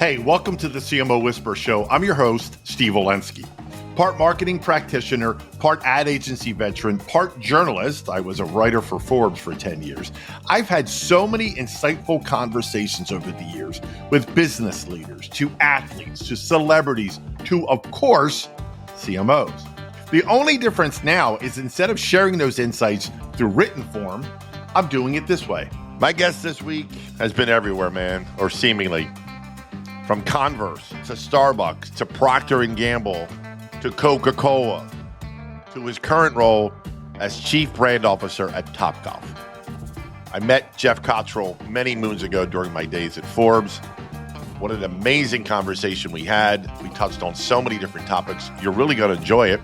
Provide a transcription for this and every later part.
Hey, welcome to the CMO Whisper Show. I'm your host, Steve Olensky. Part marketing practitioner, part ad agency veteran, part journalist. I was a writer for Forbes for 10 years. I've had so many insightful conversations over the years with business leaders, to athletes, to celebrities, to, of course, CMOs. The only difference now is instead of sharing those insights through written form, I'm doing it this way. My guest this week has been everywhere, man, or seemingly. From Converse to Starbucks to Procter and Gamble to Coca Cola to his current role as Chief Brand Officer at Topgolf. I met Geoff Cottrill many moons ago during my days at Forbes. What an amazing conversation we had. We touched on so many different topics. You're really going to enjoy it.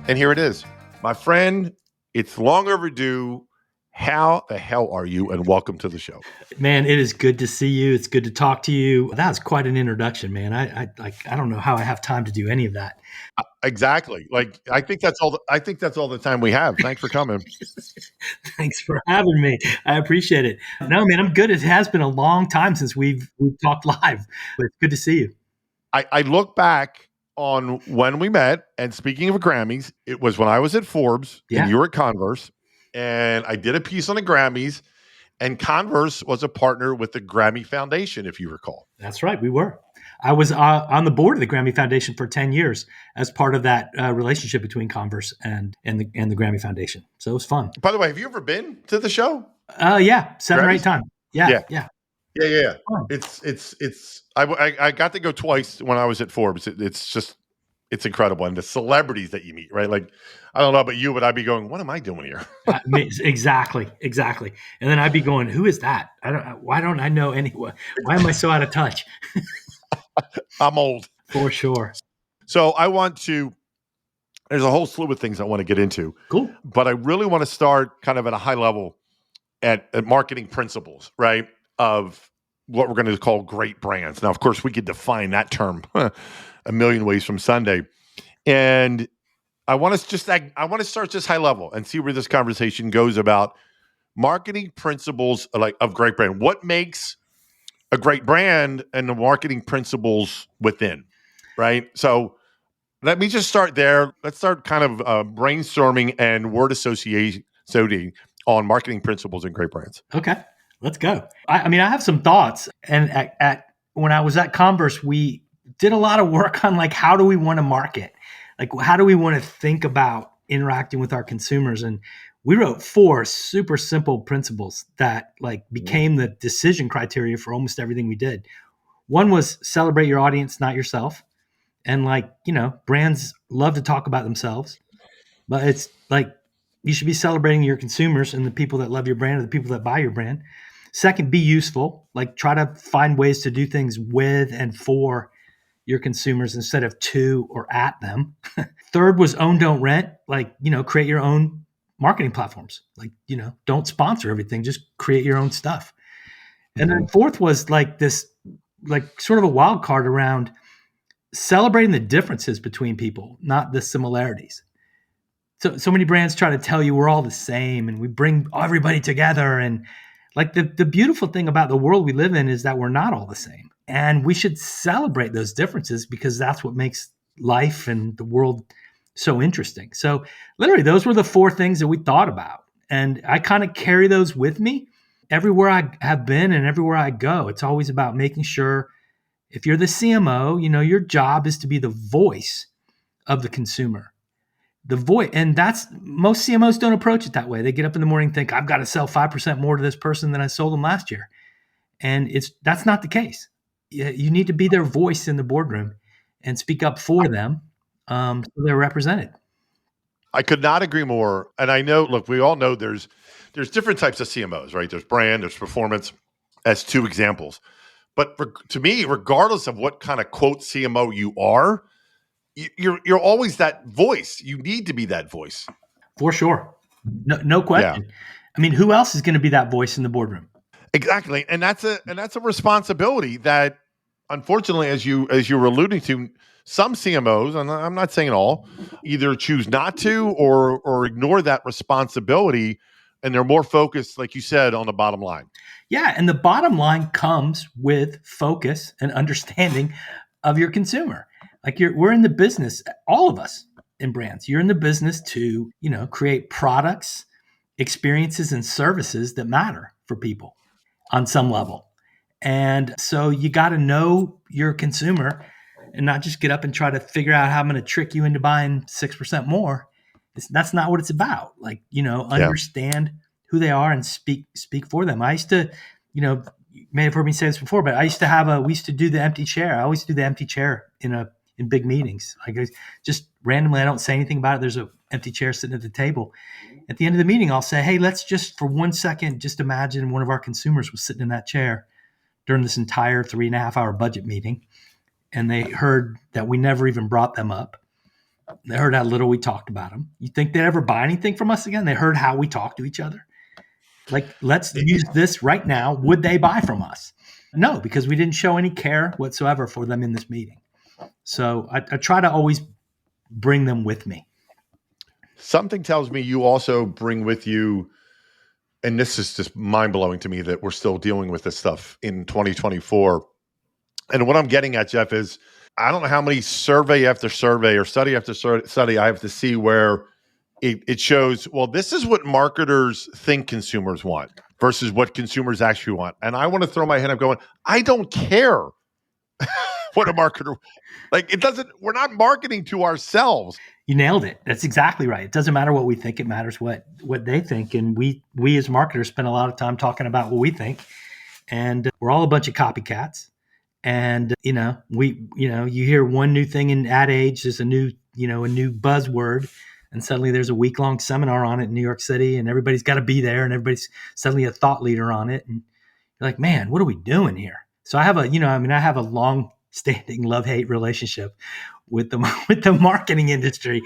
And here it is. My friend, it's long overdue. How the hell are you? And welcome to the show. Man, it is good to see you. It's good to talk to you. That's quite an introduction, man. I don't know how I have time to do any of that. Exactly. I think that's all the time we have. Thanks for coming. Thanks for having me. I appreciate it. No, man, I'm good. It has been a long time since we've talked live, but it's good to see you. I look back on when we met, and speaking of Grammys, it was when I was at Forbes and you were at Converse. And I did a piece on the Grammys, and Converse was a partner with the Grammy Foundation, if you recall. That's right. We were. I was on the board of the Grammy Foundation for 10 years as part of that relationship between Converse and the Grammy Foundation. So it was fun. By the way, have you ever been to the show? Yeah, 7 Grammys? or 8 times. Yeah. It's I got to go twice when I was at Forbes. It's incredible. And the celebrities that you meet, right? Like, I don't know about you, but I'd be going, what am I doing here? Exactly. And then I'd be going, who is that? Why don't I know anyone? Why am I so out of touch? I'm old. For sure. So there's a whole slew of things I want to get into. Cool. But I really want to start kind of at a high level at marketing principles, right? Of what we're going to call great brands. Now, of course, we could define that term a million ways from Sunday. And I want to start just high level and see where this conversation goes about marketing principles of great brand. What makes a great brand and the marketing principles within, right? So let me just start there. Let's start kind of brainstorming and word associating on marketing principles and great brands. Okay, let's go. I mean, I have some thoughts. And at when I was at Converse, we did a lot of work on how do we want to market? How do we want to think about interacting with our consumers? And we wrote 4 super simple principles that became the decision criteria for almost everything we did. One was celebrate your audience, not yourself. And brands love to talk about themselves, but it's you should be celebrating your consumers and the people that love your brand or the people that buy your brand. Second, be useful. Try to find ways to do things with and for your consumers instead of to or at them. Third was own, don't rent. Create your own marketing platforms. Don't sponsor everything. Just create your own stuff. And then fourth was this sort of a wild card around celebrating the differences between people, not the similarities. So many brands try to tell you we're all the same and we bring everybody together. And the beautiful thing about the world we live in is that we're not all the same. And we should celebrate those differences because that's what makes life and the world so interesting. So literally, those were the 4 things that we thought about. And I kind of carry those with me everywhere I have been and everywhere I go. It's always about making sure if you're the CMO, your job is to be the voice of the consumer. The voice, and that's most CMOs don't approach it that way. They get up in the morning and think, I've got to sell 5% more to this person than I sold them last year. And that's not the case. You need to be their voice in the boardroom and speak up for them so they're represented. I could not agree more. And I know, look, we all know there's different types of CMOs, right? There's brand, there's performance as 2 examples. But to me, regardless of what kind of quote CMO you are, you're always that voice. You need to be that voice. For sure. No question. Yeah. I mean, who else is going to be that voice in the boardroom? Exactly. And that's a responsibility that, unfortunately, as you were alluding to, some CMOs, and I'm not saying all, either choose not to or ignore that responsibility And they're more focused, like you said, on the bottom line. Yeah. And the bottom line comes with focus and understanding of your consumer. Like we're in the business, all of us in brands, you're in the business to, create products, experiences, and services that matter for people on some level. And so you got to know your consumer and not just get up and try to figure out how I'm going to trick you into buying 6% more. That's not what it's about. Like, understand who they are and speak for them. I used to, you may have heard me say this before, but we used to do the empty chair. I always do the empty chair in big meetings. Like just randomly, I don't say anything about it. There's an empty chair sitting at the table. At the end of the meeting, I'll say, hey, let's just for 1 second, just imagine one of our consumers was sitting in that chair during this entire 3.5-hour budget meeting. And they heard that we never even brought them up. They heard how little we talked about them. You think they'd ever buy anything from us again? They heard how we talk to each other. Like, let's use this right now. Would they buy from us? No, because we didn't show any care whatsoever for them in this meeting. So I try to always bring them with me. Something tells me you also bring with you, and this is just mind-blowing to me that we're still dealing with this stuff in 2024. And what I'm getting at, Geoff, is I don't know how many survey after survey or study after study I have to see where it shows, well, this is what marketers think consumers want versus what consumers actually want. And I want to throw my hand up going, I don't care what a marketer, like it doesn't, we're not marketing to ourselves. You nailed it. That's exactly right. It doesn't matter what we think. It matters what they think. And we as marketers spend a lot of time talking about what we think. And we're all a bunch of copycats. And, you hear one new thing in ad age, there's a new buzzword. And suddenly there's a week-long seminar on it in New York City and everybody's got to be there and everybody's suddenly a thought leader on it. And you're like, man, what are we doing here? So I have I have a long-standing love-hate relationship with the marketing industry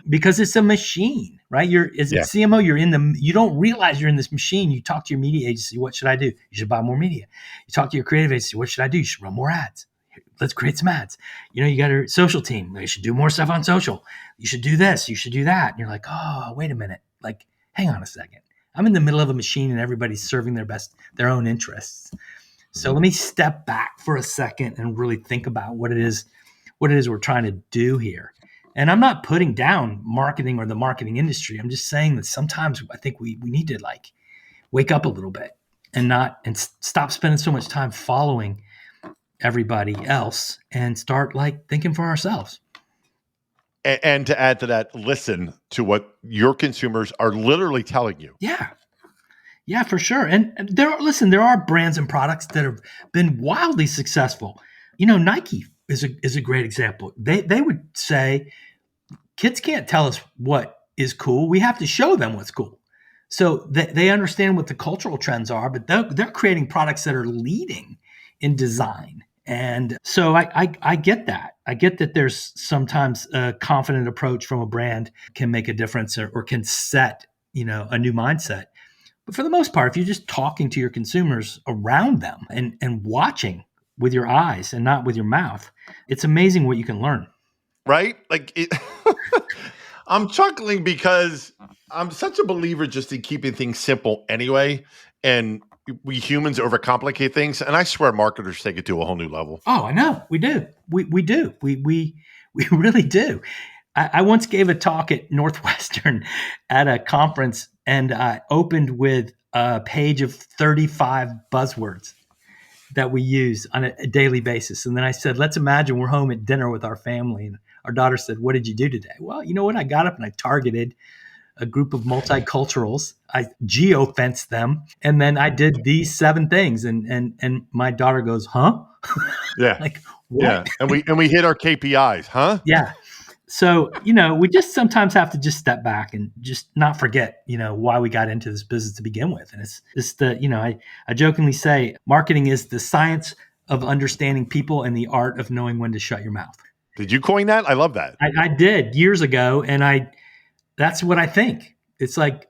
because it's a machine, right? As a CMO, you don't realize you're in this machine. You talk to your media agency, what should I do? You should buy more media. You talk to your creative agency, what should I do? You should run more ads. Let's create some ads. You got a social team. You should do more stuff on social. You should do this. You should do that. And you're like, oh, wait a minute. Like, hang on a second. I'm in the middle of a machine and everybody's serving their own interests. So let me step back for a second and really think about what it is we're trying to do here. And I'm not putting down marketing or the marketing industry. I'm just saying that sometimes I think we need to like wake up a little bit and stop spending so much time following everybody else and start like thinking for ourselves. And to add to that, listen to what your consumers are literally telling you. Yeah, for sure. And there are brands and products that have been wildly successful. Nike is a great example. They would say, kids can't tell us what is cool. We have to show them what's cool. So they understand what the cultural trends are, but they're creating products that are leading in design. And so I get that. I get that there's sometimes a confident approach from a brand can make a difference or can set, a new mindset. But for the most part, if you're just talking to your consumers around them and watching with your eyes and not with your mouth, it's amazing what you can learn. Right? Like I'm chuckling because I'm such a believer just in keeping things simple anyway. And we humans overcomplicate things. And I swear marketers take it to a whole new level. Oh, I know. We do. We do. We really do. I once gave a talk at Northwestern at a conference and I opened with a page of 35 buzzwords that we use on a daily basis. And then I said, let's imagine we're home at dinner with our family. And our daughter said, what did you do today? Well, you know what? I got up and I targeted a group of multiculturals. I geo-fenced them. And then I did these 7 things. And my daughter goes, huh? Yeah. Like, what? Yeah. And we hit our KPIs, huh? Yeah. So, we just sometimes have to just step back and just not forget, why we got into this business to begin with. And it's I jokingly say marketing is the science of understanding people and the art of knowing when to shut your mouth. Did you coin that? I love that. I did years ago. And that's what I think. It's like,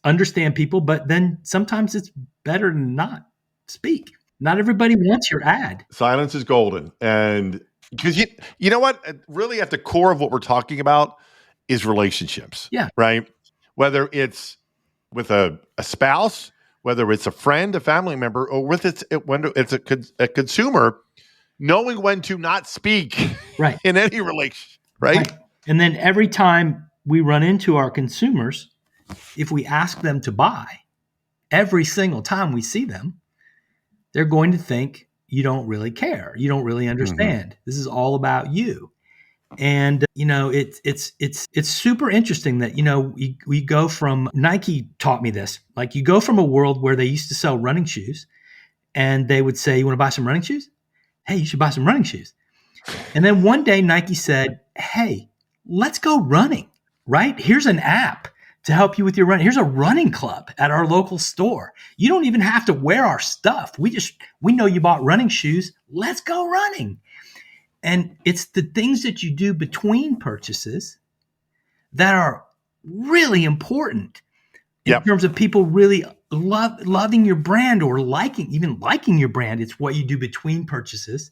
understand people, but then sometimes it's better to not speak. Not everybody wants your ad. Silence is golden. And because you know what? Really at the core of what we're talking about is relationships. Yeah. Right? Whether it's with a spouse, whether it's a friend, a family member, or when it's a consumer, knowing when to not speak Right. in any relationship, right? And then every time we run into our consumers, if we ask them to buy, every single time we see them, they're going to think you don't really care. You don't really understand. This is all about you. And it's super interesting that we go from Nike taught me this. Like you go from a world where they used to sell running shoes, and they would say, "You want to buy some running shoes? Hey, you should buy some running shoes." And then one day Nike said, "Hey, let's go running. Right? Here's an app to help you with your running. Here's a running club at our local store. You don't even have to wear our stuff. We know you bought running shoes. Let's go running." And it's the things that you do between purchases that are really important in terms of people really loving your brand or liking your brand. It's what you do between purchases.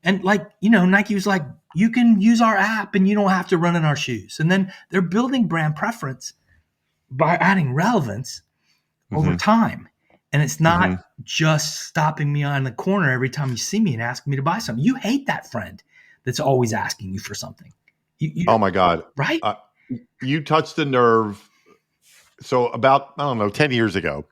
And Nike was like, you can use our app and you don't have to run in our shoes. And then they're building brand preference by adding relevance over time. And it's not just stopping me on the corner every time you see me and asking me to buy something. You hate that friend that's always asking you for something. Oh my God. Right? You touched the nerve. So about, I don't know, 10 years ago,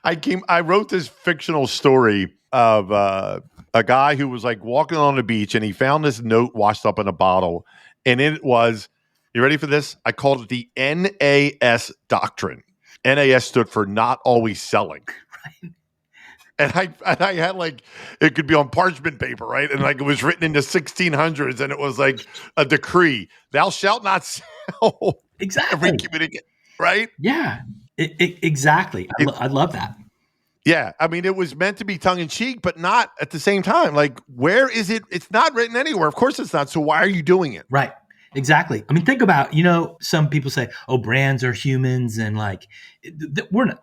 I wrote this fictional story of a guy who was like walking on the beach and he found this note washed up in a bottle. And it was, you ready for this? I called it the NAS doctrine. NAS stood for not always selling. Right. And I had like, it could be on parchment paper, right? And like it was written in the 1600s and it was like a decree. Thou shalt not sell. Exactly. Every communicant, right? Yeah, exactly. I love that. Yeah. I mean, it was meant to be tongue in cheek, but not at the same time. Like, where is it? It's not written anywhere. Of course it's not. So why are you doing it? Right. Exactly. I mean, think about, some people say, oh, brands are humans. And like,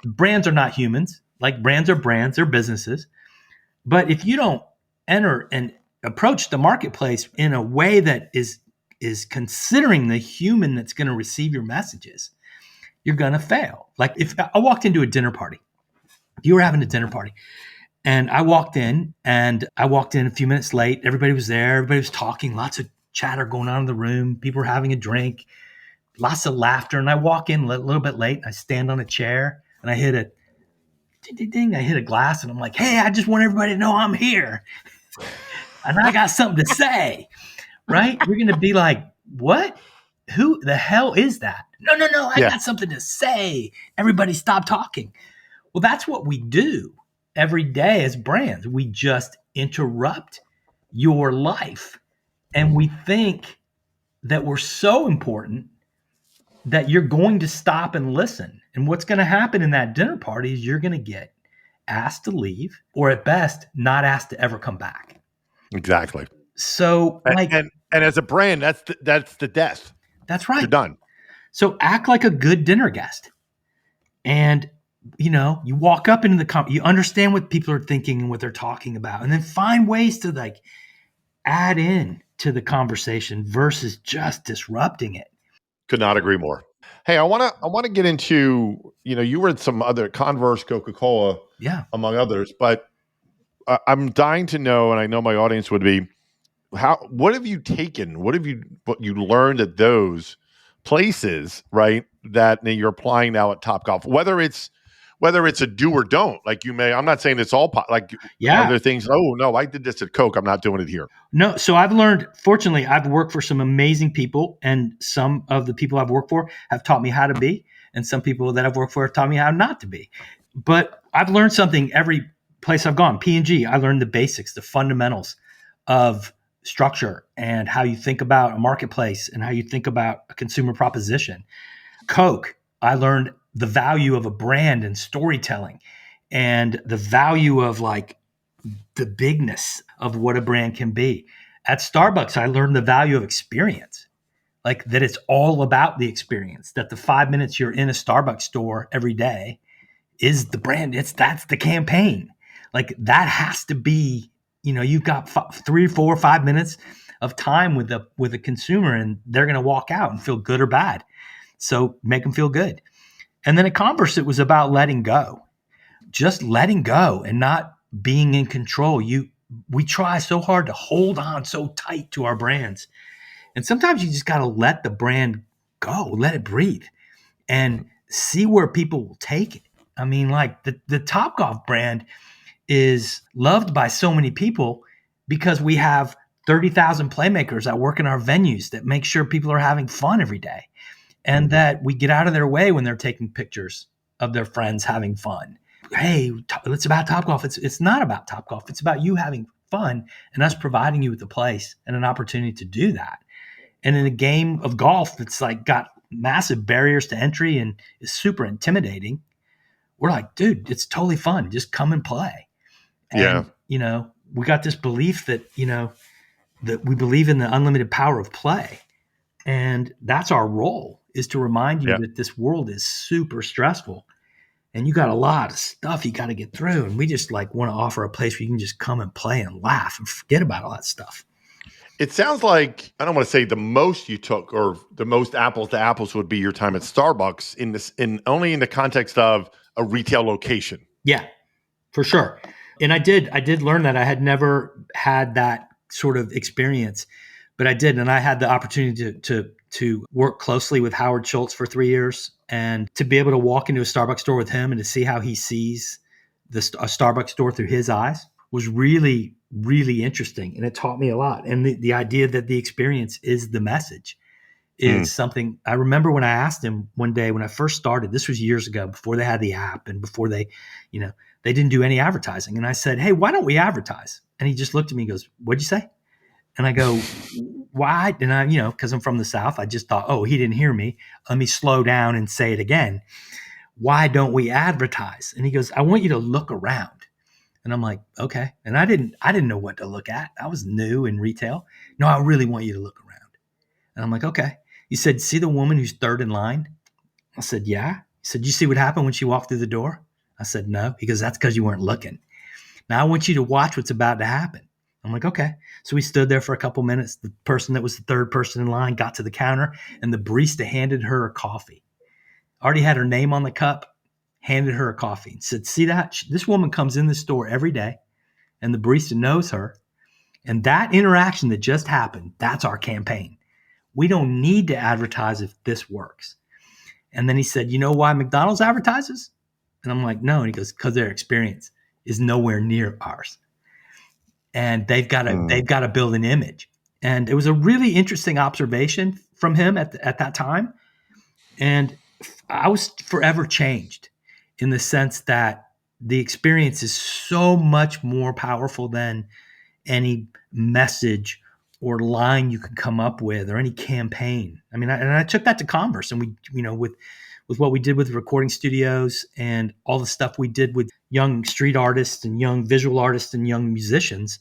brands are not humans. Like brands are brands, they're businesses. But if you don't enter and approach the marketplace in a way that is considering the human that's going to receive your messages, you're going to fail. Like if I walked into a dinner party, if you were having a dinner party and I walked in a few minutes late, everybody was there, everybody was talking, lots of chatter going on in the room, people were having a drink, lots of laughter. And I walk in a little bit late, I stand on a chair and I hit a ding, ding, ding. I hit a glass and I'm like, hey, I just want everybody to know I'm here. And I got something to say, right? You're going to be like, what? Who the hell is that? No, I got something to say. Everybody stop talking. Well, that's what we do every day as brands. We just interrupt your life. And we think that we're so important that you're going to stop and listen. And what's going to happen in that dinner party is you're going to get asked to leave, or at best, not asked to ever come back. Exactly. So, and as a brand, that's the death. That's right. You're done. So act like a good dinner guest. And, you walk up into you understand what people are thinking and what they're talking about, and then find ways to like add in to the conversation versus just disrupting it. Could not agree more. Hey, I want to get into, you were at some other Converse, Coca Cola, among others, but I'm dying to know, and I know my audience would be, what have you taken? What you learned at those places, right? That you're applying now at Topgolf, whether it's a do or don't, like I'm not saying it's all are there things, oh no, I did this at Coke, I'm not doing it here. No. So I've learned, fortunately, I've worked for some amazing people, and some of the people I've worked for have taught me how to be, and some people that I've worked for have taught me how not to be. But I've learned something every place I've gone. P&G, I learned the basics, the fundamentals of structure and how you think about a marketplace and how you think about a consumer proposition. Coke, I learned the value of a brand and storytelling and the value of like the bigness of what a brand can be. At Starbucks, I learned the value of experience, like that it's all about the experience, that the 5 minutes you're in a Starbucks store every day is the brand. That's the campaign. Like that has to be, you've got 3, 4, 5 minutes of time with a consumer, and they're going to walk out and feel good or bad. So make them feel good. And then at Converse, it was about letting go, just letting go and not being in control. We try so hard to hold on so tight to our brands. And sometimes you just got to let the brand go, let it breathe and see where people will take it. I mean, like the Topgolf brand is loved by so many people because we have 30,000 playmakers that work in our venues that make sure people are having fun every day and that we get out of their way when they're taking pictures of their friends having fun. Hey, it's about Topgolf. It's not about Topgolf. It's about you having fun and us providing you with a place and an opportunity to do that. And in a game of golf that's like got massive barriers to entry and is super intimidating, we're like, dude, it's totally fun. Just come and play. And, we got this belief that, that we believe in the unlimited power of play. And that's our role, is to remind you that this world is super stressful and you got a lot of stuff you got to get through. And we just like want to offer a place where you can just come and play and laugh and forget about all that stuff. It sounds like, I don't want to say the most you took or the most apples to apples would be your time at Starbucks only in the context of a retail location. Yeah, for sure. And I did learn that. I had never had that sort of experience, but I did. And I had the opportunity to work closely with Howard Schultz for 3 years and to be able to walk into a Starbucks store with him and to see how he sees a Starbucks store through his eyes was really, really interesting. And it taught me a lot. And the idea that the experience is the message is something I remember when I asked him one day when I first started. This was years ago, before they had the app and before they didn't do any advertising. And I said, hey, why don't we advertise? And he just looked at me and goes, what'd you say? And I go, why? And I, because I'm from the South, I just thought, oh, he didn't hear me. Let me slow down and say it again. Why don't we advertise? And he goes, I want you to look around. And I'm like, okay. And I didn't know what to look at. I was new in retail. No, I really want you to look around. And I'm like, okay. He said, see the woman who's third in line? I said, yeah. He said, you see what happened when she walked through the door? I said, no. He goes, that's because you weren't looking. Now I want you to watch what's about to happen. I'm like, okay. So we stood there for a couple minutes. The person that was the third person in line got to the counter and the barista handed her a coffee. Already had her name on the cup, handed her a coffee and said, see that? This woman comes in the store every day and the barista knows her. And that interaction that just happened, that's our campaign. We don't need to advertise if this works. And then he said, you know why McDonald's advertises? And I'm like, no. And he goes, because their experience is nowhere near ours. And they've got to build an image. And it was a really interesting observation from him at that time. And I was forever changed in the sense that the experience is so much more powerful than any message or line you can come up with or any campaign. I mean, I took that to Converse, and we, with what we did with recording studios and all the stuff we did with young street artists and young visual artists and young musicians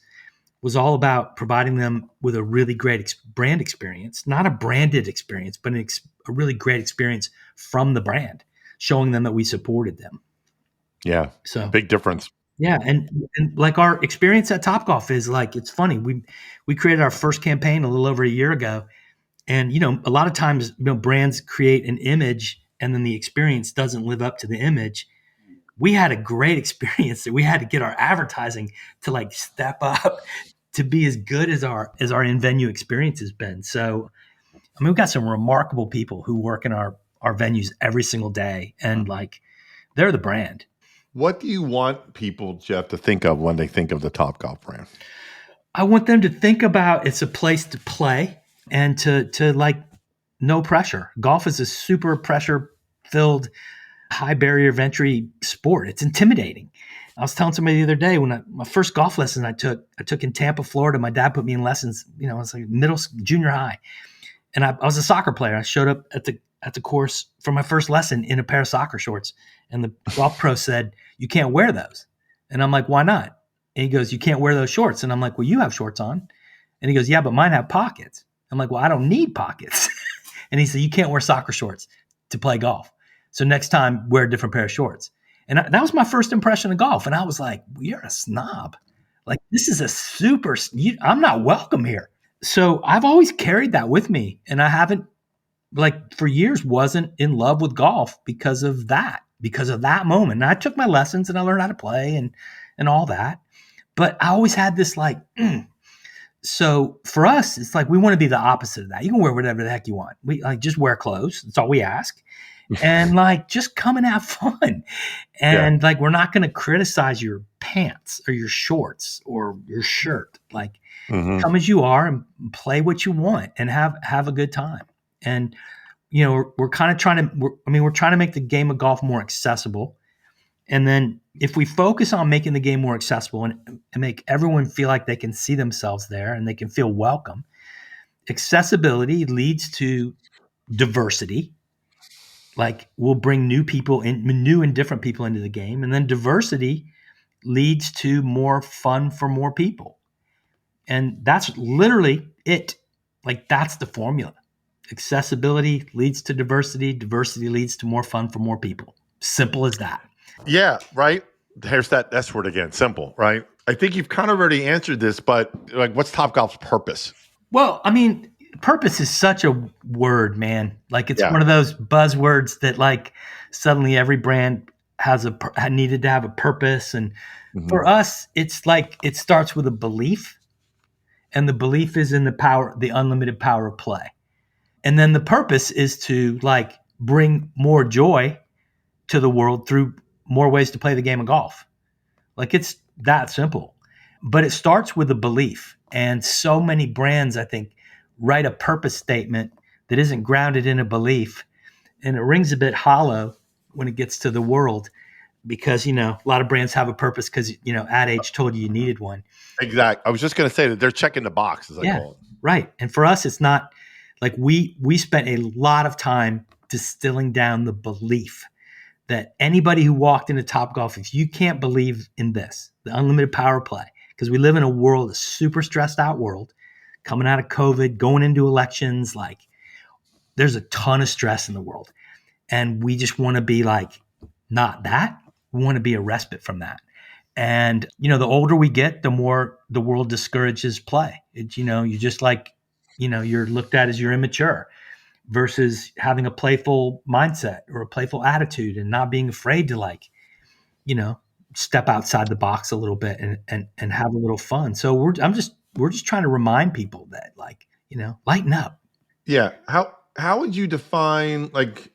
was all about providing them with a really great brand experience, not a branded experience, but a really great experience from the brand, showing them that we supported them. Yeah. So big difference. Yeah. And like our experience at Topgolf is like, it's funny. We created our first campaign a little over a year ago. And, a lot of times, brands create an image and then the experience doesn't live up to the image. We had a great experience that we had to get our advertising to like step up to be as good as our in-venue experience has been. So, I mean, we've got some remarkable people who work in our venues every single day, and like, they're the brand. What do you want people, Geoff, to think of when they think of the Topgolf brand? I want them to think about it's a place to play and to like no pressure. Golf is a super pressure filled, high barrier of entry sport. It's intimidating. I was telling somebody the other day when my first golf lesson I took in Tampa, Florida. My dad put me in lessons. I was like junior high, and I was a soccer player. I showed up at the course for my first lesson in a pair of soccer shorts, and the golf pro said, "You can't wear those." And I'm like, "Why not?" And he goes, "You can't wear those shorts." And I'm like, "Well, you have shorts on." And he goes, "Yeah, but mine have pockets." I'm like, "Well, I don't need pockets." And he said, "You can't wear soccer shorts to play golf. So next time, wear a different pair of shorts." And that was my first impression of golf. And I was like, well, "You're a snob. Like, this is I'm not welcome here." So I've always carried that with me, and I haven't like for years wasn't in love with golf because of that moment. And I took my lessons and I learned how to play and all that. But I always had this like, so for us, it's like we want to be the opposite of that. You can wear whatever the heck you want. We like just wear clothes. That's all we ask. And like just come and have fun. Yeah. And like we're not going to criticize your pants or your shorts or your shirt. Like Hmm. come as you are and play what you want and have a good time. And we're kind of trying to we're trying to make the game of golf more accessible. And then if we focus on making the game more accessible and make everyone feel like they can see themselves there and they can feel welcome, accessibility leads to diversity. Like we'll bring new and different people into the game. And then diversity leads to more fun for more people. And that's literally it. Like that's the formula. Accessibility leads to diversity. Diversity leads to more fun for more people. Simple as that. Yeah, right. There's that S word again, simple, right? I think you've kind of already answered this, but like, what's Topgolf's purpose? Well, I mean, purpose is such a word, man. Like it's Yeah. one of those buzzwords that like suddenly every brand needed to have a purpose. And Hmm. for us, it's like it starts with a belief, and the belief is in the unlimited power of play. And then the purpose is to like bring more joy to the world through more ways to play the game of golf. Like it's that simple. But it starts with a belief. And so many brands, I think, write a purpose statement that isn't grounded in a belief. And it rings a bit hollow when it gets to the world because, a lot of brands have a purpose because, Ad Age told you needed one. Exactly. I was just going to say that they're checking the box, as I Yeah, call it. right. And for us, it's not like we spent a lot of time distilling down the belief that anybody who walked into Topgolf, if you can't believe in this, the unlimited power play, because we live in a world, a super stressed out world, coming out of COVID, going into elections, like there's a ton of stress in the world. And we just want to be like, not that. We want to be a respite from that. And, the older we get, the more the world discourages play. You just like, you're looked at as you're immature versus having a playful mindset or a playful attitude and not being afraid to like, you know, step outside the box a little bit and have a little fun. So we're just trying to remind people that like, lighten up. Yeah. How would you define like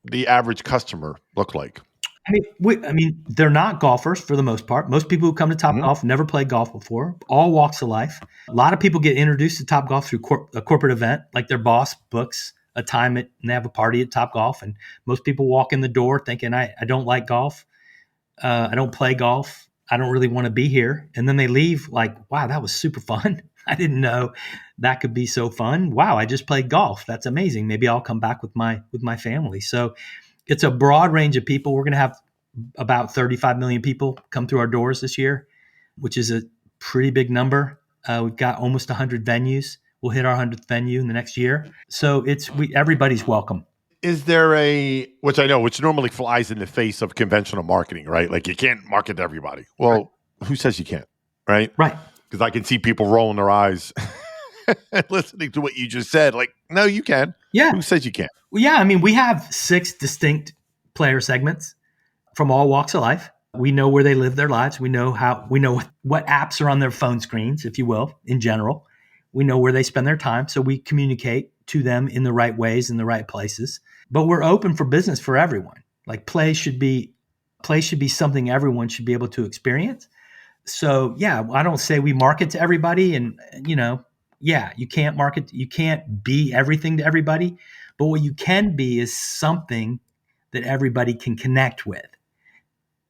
the average customer look like? I mean, they're not golfers for the most part. Most people who come to Top Mhm. Golf never played golf before. All walks of life. A lot of people get introduced to Top Golf through a corporate event, like their boss books a time and they have a party at Top Golf, and most people walk in the door thinking, I don't like golf. I don't play golf. I don't really want to be here. And then they leave like, wow, that was super fun. I didn't know that could be so fun. Wow, I just played golf. That's amazing. Maybe I'll come back with my family. So it's a broad range of people. We're going to have about 35 million people come through our doors this year, which is a pretty big number. We've got almost 100 venues. We'll hit our 100th venue in the next year. So everybody's welcome. Is there which I know, which normally flies in the face of conventional marketing, right? Like you can't market to everybody. Right. Well, who says you can't, right? Right. Because I can see people rolling their eyes listening to what you just said. Like, no, you can. Yeah. Who says you can't? Well, yeah. I mean, we have 6 distinct player segments from all walks of life. We know where they live their lives. We know what apps are on their phone screens, if you will, in general. We know where they spend their time. So we communicate to them in the right ways, in the right places. But we're open for business for everyone. Like play should be something everyone should be able to experience. So yeah, I don't say we market to everybody and yeah, you can't be everything to everybody, but what you can be is something that everybody can connect with.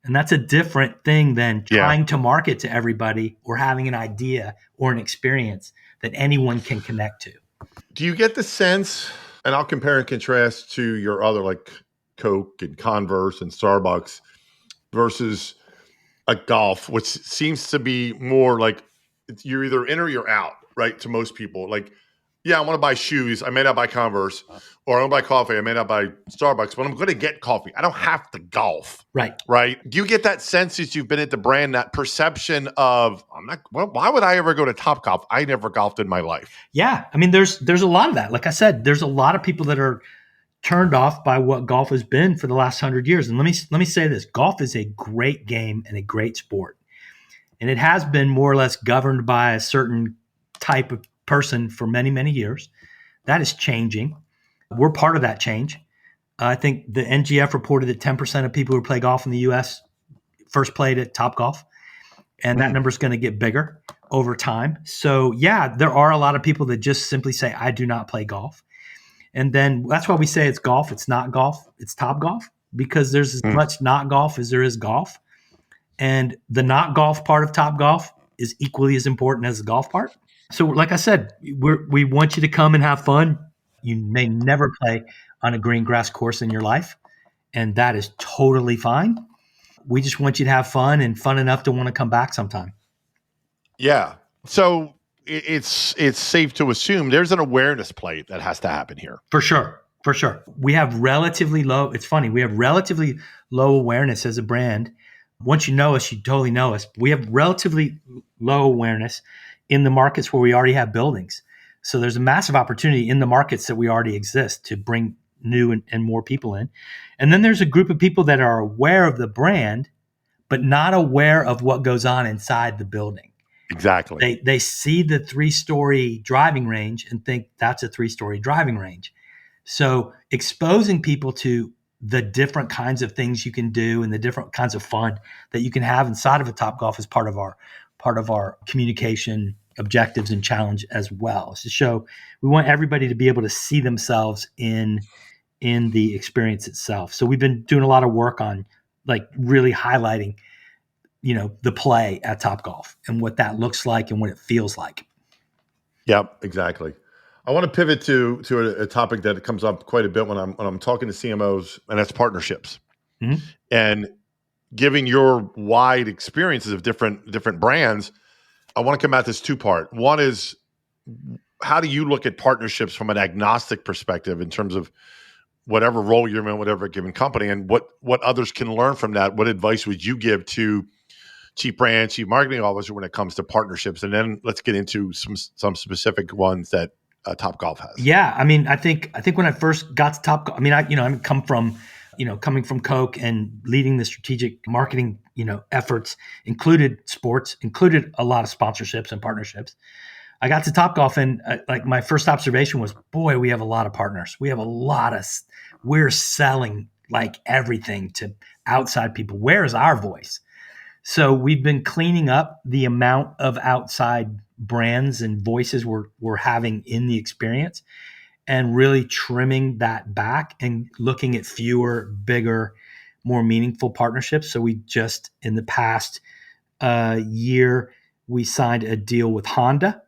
And that's a different thing than Yeah. trying to market to everybody or having an idea or an experience that anyone can connect to. Do you get the sense, and I'll compare and contrast to your other like Coke and Converse and Starbucks versus a golf, which seems to be more like you're either in or you're out, right? To most people, like Yeah, I want to buy shoes. I may not buy Converse, or I want to buy coffee. I may not buy Starbucks, but I'm going to get coffee. I don't have to golf. Right. Right. Do you get that sense as you've been at the brand, that perception of, why would I ever go to Topgolf? I never golfed in my life. Yeah. I mean, there's a lot of that. Like I said, there's a lot of people that are turned off by what golf has been for the last 100 years. And let me say this, golf is a great game and a great sport. And it has been more or less governed by a certain type of person for many, many years. That is changing. We're part of that change. I think the NGF reported that 10% of people who play golf in the U.S. first played at Topgolf, and that number is going to get bigger over time. So, yeah, there are a lot of people that just simply say, I do not play golf. And then that's why we say it's golf. It's not golf. It's Topgolf, because there's as much not golf as there is golf. And the not golf part of Topgolf is equally as important as the golf part. So, like I said, we want you to come and have fun. You may never play on a green grass course in your life, and that is totally fine. We just want you to have fun, and fun enough to want to come back sometime. Yeah. So it's safe to assume there's an awareness play that has to happen here. For sure. For sure. We have relatively low, it's funny, we have relatively low awareness as a brand. Once you know us, you totally know us. We have relatively low awareness in the markets where we already have buildings. So there's a massive opportunity in the markets that we already exist to bring new and more people in. And then there's a group of people that are aware of the brand, but not aware of what goes on inside the building. Exactly. They see the 3-story driving range and think that's a 3-story driving range. So exposing people to the different kinds of things you can do and the different kinds of fun that you can have inside of a Topgolf is part of our communication objectives and challenge as well. It's to show we want everybody to be able to see themselves in the experience itself. So we've been doing a lot of work on like really highlighting, the play at Topgolf and what that looks like and what it feels like. Yep, exactly. I want to pivot to a topic that comes up quite a bit when I'm talking to CMOs, and that's partnerships. Mm-hmm. And given your wide experiences of different brands, I want to come at this two-part. One is, how do you look at partnerships from an agnostic perspective in terms of whatever role you're in, whatever given company, and what others can learn from that? What advice would you give to chief brand, chief marketing officer when it comes to partnerships? And then let's get into some specific ones that Topgolf has. Yeah, I mean, I think when I first got to Topgolf, I mean, I come from, coming from Coke and leading the strategic marketing, efforts, included sports, included a lot of sponsorships and partnerships. I got to Topgolf, and like my first observation was, boy, we have a lot of partners. We're selling like everything to outside people. Where is our voice? So we've been cleaning up the amount of outside brands and voices we're having in the experience, and really trimming that back and looking at fewer, bigger, more meaningful partnerships. So we just, in the past year, we signed a deal with Honda,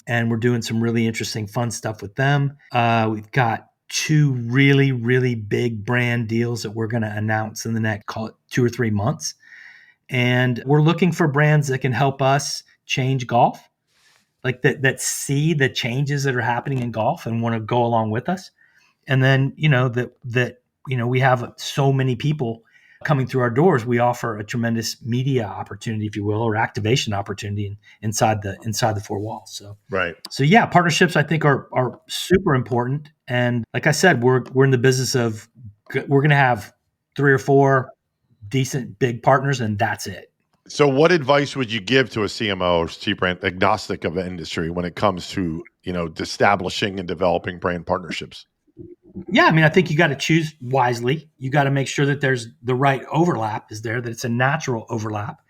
and we're doing some really interesting, fun stuff with them. We've got 2 really, really big brand deals that we're going to announce in the next, call it 2 or 3 months. And we're looking for brands that can help us change golf, like that see the changes that are happening in golf and want to go along with us. And then, we have so many people coming through our doors. We offer a tremendous media opportunity, if you will, or activation opportunity inside the 4 walls. So, right. So yeah, partnerships I think are super important. And like I said, we're in the business of, we're going to have 3 or 4 decent big partners, and that's it. So what advice would you give to a CMO or chief brand agnostic of the industry when it comes to, establishing and developing brand partnerships? Yeah, I mean, I think you got to choose wisely. You got to make sure that there's the right overlap is there, that it's a natural overlap.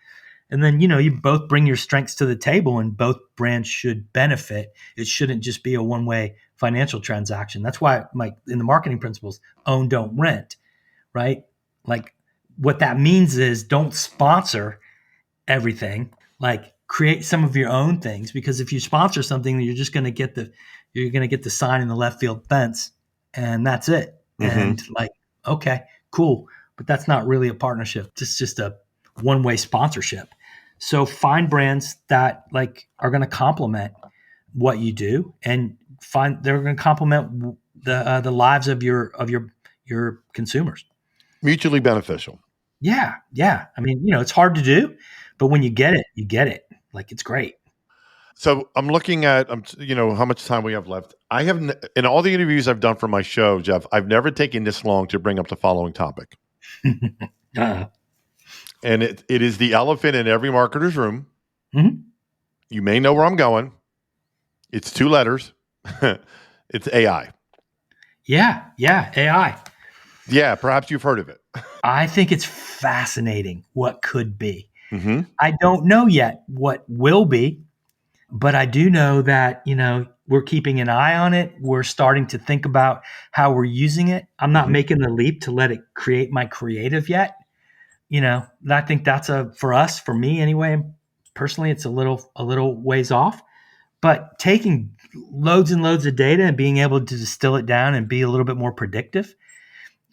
And then, you both bring your strengths to the table, and both brands should benefit. It shouldn't just be a one-way financial transaction. That's why, in the marketing principles, own, don't rent, right? Like, what that means is don't sponsor everything. Like, create some of your own things, because if you sponsor something, you're just going to get the sign in the left field fence, and that's it. Mm-hmm. And okay, cool, but that's not really a partnership. It's just a one-way sponsorship. So find brands that are going to complement what you do, and they're going to complement the lives of your consumers. Mutually beneficial. Yeah. I mean, it's hard to do, but when you get it, you get it. Like, it's great. So I'm looking at, how much time we have left. I have, in all the interviews I've done for my show, Geoff, I've never taken this long to bring up the following topic. And it is the elephant in every marketer's room. Mm-hmm. You may know where I'm going. It's 2 letters. It's AI. Yeah. AI. Yeah, perhaps you've heard of it. I think it's fascinating what could be. Mm-hmm. I don't know yet what will be, but I do know that, we're keeping an eye on it. We're starting to think about how we're using it. I'm not making the leap to let it create my creative yet. And I think that's for me anyway, personally, it's a little ways off, but taking loads and loads of data and being able to distill it down and be a little bit more predictive,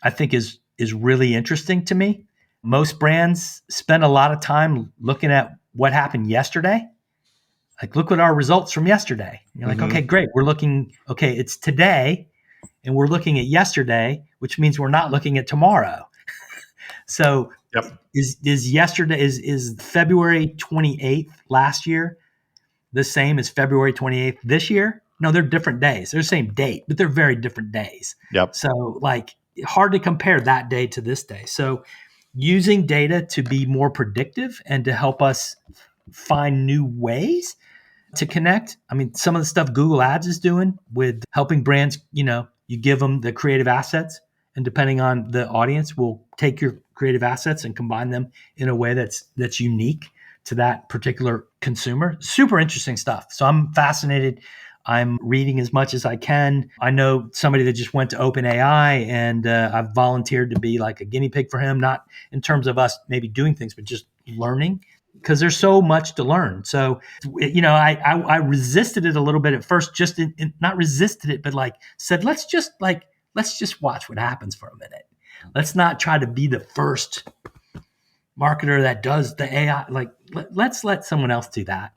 I think is really interesting to me. Most brands spend a lot of time looking at what happened yesterday. Like, look at our results from yesterday. You're like, okay, great. It's today and we're looking at yesterday, which means we're not looking at tomorrow. So is February 28th last year the same as February 28th this year? No, they're different days. They're the same date, but they're very different days. Yep. So, like, hard to compare that day to this day. So using data to be more predictive and to help us find new ways to connect. I mean, some of the stuff Google Ads is doing with helping brands, you give them the creative assets, and depending on the audience, we'll take your creative assets and combine them in a way that's unique to that particular consumer. Super interesting stuff. So I'm fascinated. I'm reading as much as I can. I know somebody that just went to OpenAI, and I've volunteered to be like a guinea pig for him, not in terms of us maybe doing things, but just learning, because there's so much to learn. So, I resisted it a little bit at first, not resisted it, but like said, let's just watch what happens for a minute. Let's not try to be the first marketer that does the AI. Like, let's let someone else do that,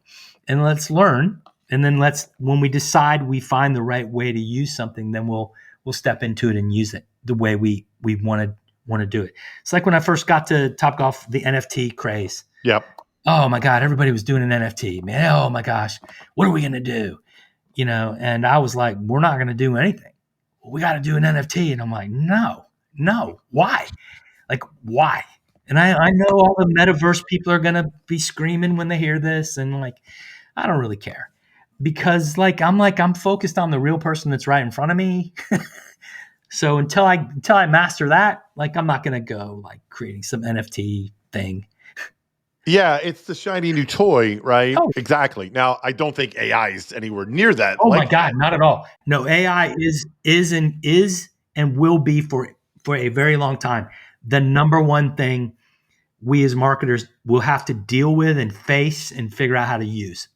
and let's learn. And then when we decide we find the right way to use something, then we'll step into it and use it the way we want to do it. It's like when I first got to Topgolf, the NFT craze. Yep. Oh my God, everybody was doing an NFT, man. Oh my gosh, what are we going to do? And I was like, we're not going to do anything. We got to do an NFT. And I'm like, no, why? Like, why? And I know all the metaverse people are going to be screaming when they hear this. And like, I don't really care, because I'm focused on the real person that's right in front of me. So until I master that, like, I'm not going to go like creating some NFT thing. Yeah, it's the shiny new toy, right? Oh. Exactly. Now, I don't think AI is anywhere near that. Oh my God, not at all. No, AI is and will be for a very long time the number one thing we as marketers will have to deal with and face and figure out how to use.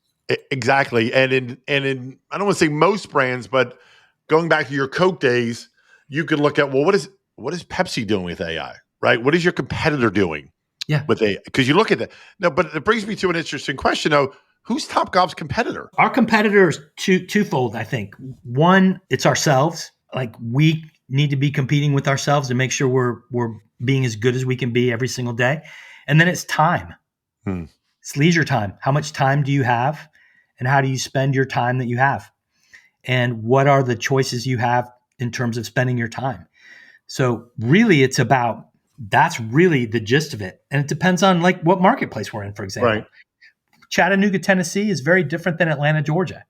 Exactly. And in I don't want to say most brands, but going back to your Coke days, you could look at, well, what is Pepsi doing with AI, right? What is your competitor doing? Yeah. With AI? Because you look at that. No, but it brings me to an interesting question though. Who's Topgolf's competitor? Our competitor is twofold, I think. One, it's ourselves. Like, we need to be competing with ourselves to make sure we're being as good as we can be every single day. And then it's time. It's leisure time. How much time do you have? And how do you spend your time that you have? And what are the choices you have in terms of spending your time? So really, that's really the gist of it. And it depends on like what marketplace we're in, for example. Right. Chattanooga, Tennessee is very different than Atlanta, Georgia.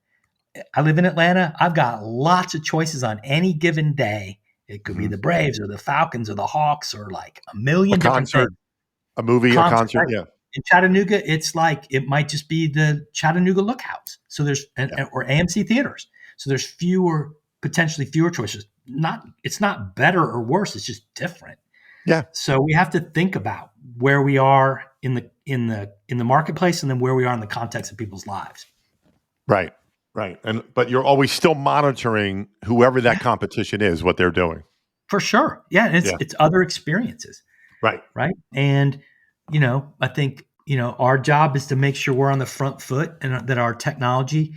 I live in Atlanta. I've got lots of choices on any given day. It could be the Braves or the Falcons or the Hawks or like a million different things. A movie, a concert. Right? Yeah. In Chattanooga, it's like, it might just be the Chattanooga Lookouts. So there's, or AMC theaters. So there's potentially fewer choices. It's not better or worse. It's just different. Yeah. So we have to think about where we are in the marketplace, and then where we are in the context of people's lives. Right. But you're always still monitoring whoever that competition is, what they're doing. For sure. Yeah. And it's other experiences. Right. And, I think, our job is to make sure we're on the front foot, and that our technology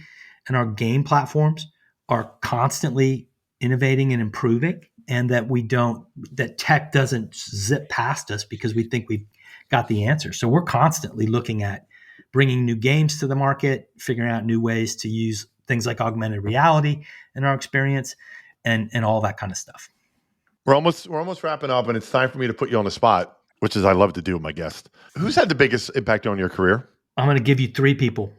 and our game platforms are constantly innovating and improving, and that tech doesn't zip past us because we think we've got the answer. So we're constantly looking at bringing new games to the market, figuring out new ways to use things like augmented reality in our experience, and all that kind of stuff. We're almost wrapping up, and it's time for me to put you on the spot, which is I love to do with my guest. Who's had the biggest impact on your career? I'm going to give you 3 people.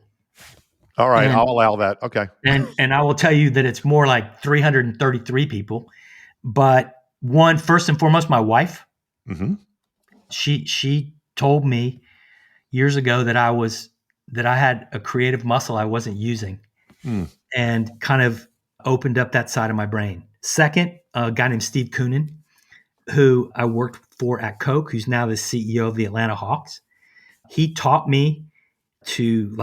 All right, I'll allow that. Okay. And I will tell you that it's more like 333 people. But one, first and foremost, my wife. Mm-hmm. She told me years ago that I had a creative muscle I wasn't using, and kind of opened up that side of my brain. Second, a guy named Steve Koonin, who I worked for at Coke, who's now the CEO of the Atlanta Hawks. He taught me to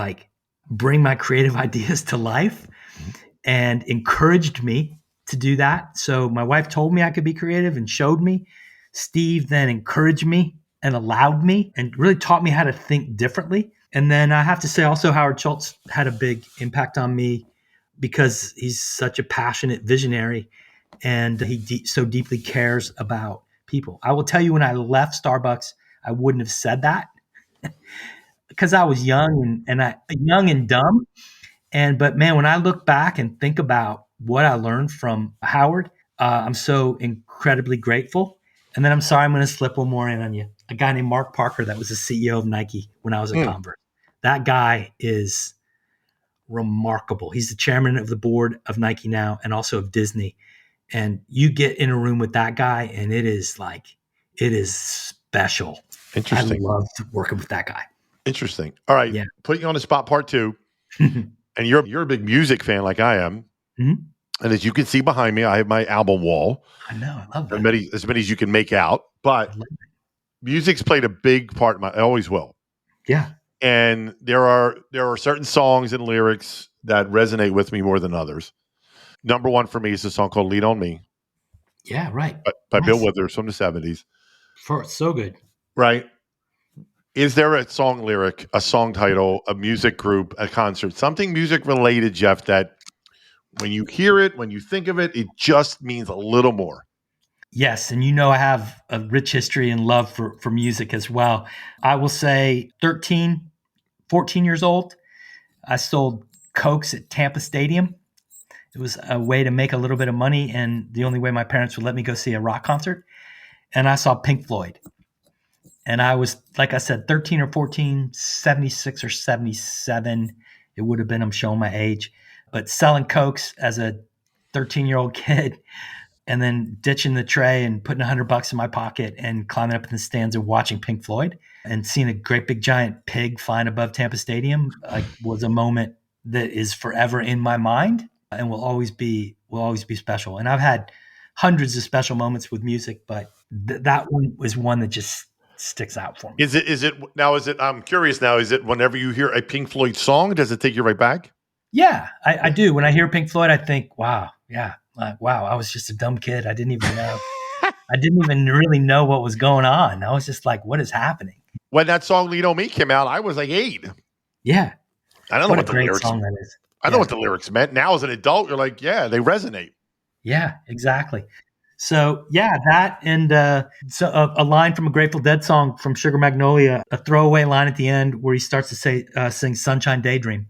bring my creative ideas to life and encouraged me to do that. So my wife told me I could be creative and showed me. Steve then encouraged me and allowed me and really taught me how to think differently. And then I have to say also Howard Schultz had a big impact on me because he's such a passionate visionary, and he so deeply cares about people. I will tell you, when I left Starbucks, I wouldn't have said that because I was young and dumb. But man, when I look back and think about what I learned from Howard, I'm so incredibly grateful. And then I'm sorry, I'm going to slip one more in on you. A guy named Mark Parker, that was the CEO of Nike when I was at Converse. That guy is remarkable. He's the chairman of the board of Nike now and also of Disney. And you get in a room with that guy, and it is special. Interesting. I loved working with that guy. Interesting. All right. Yeah. Put you on the spot, part 2. And you're a big music fan like I am. Mm-hmm. And as you can see behind me, I have my album wall. I know. I love that. As many as you can make out. But music's played a big part in I always will. Yeah. And there are certain songs and lyrics that resonate with me more than others. Number one for me is a song called Lean on Me. Yeah, right. By Bill Withers from the 70s. So good. Right. Is there a song lyric, a song title, a music group, a concert, something music related, Geoff, that when you hear it, when you think of it, it just means a little more? Yes. And I have a rich history and love for music as well. I will say 13, 14 years old, I sold Cokes at Tampa Stadium. It was a way to make a little bit of money, and the only way my parents would let me go see a rock concert. And I saw Pink Floyd. And I was, like I said, 13 or 14, 76 or 77. It would have been, I'm showing my age. But selling Cokes as a 13-year-old kid, and then ditching the tray and putting $100 in my pocket and climbing up in the stands and watching Pink Floyd and seeing a great big giant pig flying above Tampa Stadium was a moment that is forever in my mind and will always be special. And I've had hundreds of special moments with music, but that one was one that just sticks out for me. Is it I'm curious now, is it whenever you hear a Pink Floyd song, does it take you right back? Yeah, I do. When I hear Pink Floyd, I think, wow, yeah. Wow, I was just a dumb kid. I didn't even know. I didn't even really know what was going on. I was just like, what is happening? When that song Lean on Me came out, I was like 8. Yeah. I don't know what the lyrics song that is. I know what the lyrics meant. Now as an adult, you're like, yeah, they resonate. Yeah, exactly. So yeah, that and a line from a Grateful Dead song from Sugar Magnolia, a throwaway line at the end where he starts to sing Sunshine Daydream.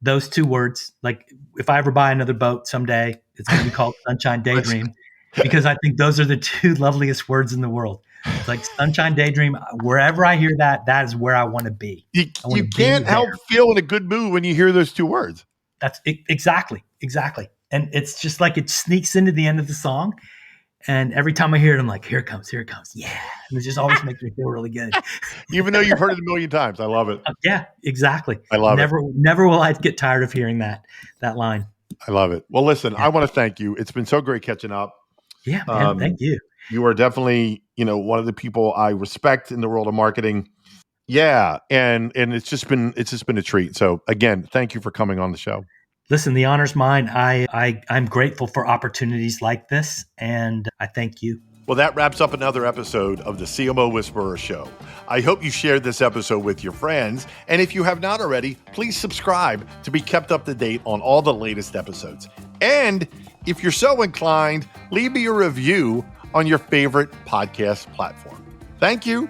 Those 2 words, like if I ever buy another boat someday, it's going to be called Sunshine Daydream, because I think those are the 2 loveliest words in the world. It's like Sunshine Daydream. Wherever I hear that is where I want to be. You can't help feel in a good mood when you hear those 2 words. That's exactly. And it's just like it sneaks into the end of the song. And every time I hear it, I'm like, here it comes. Yeah. And it just always makes me feel really good. Even though you've heard it a million times. I love it. Yeah, exactly. I love it. Never will I get tired of hearing that line. I love it. Well, listen, I want to thank you. It's been so great catching up. Yeah, man, thank you. You are definitely, one of the people I respect in the world of marketing. Yeah. And it's just been a treat. So again, thank you for coming on the show. Listen, the honor's mine. I'm grateful for opportunities like this, and I thank you. Well, that wraps up another episode of the CMO Whisperer Show. I hope you shared this episode with your friends, and if you have not already, please subscribe to be kept up to date on all the latest episodes. And if you're so inclined, leave me a review on your favorite podcast platform. Thank you.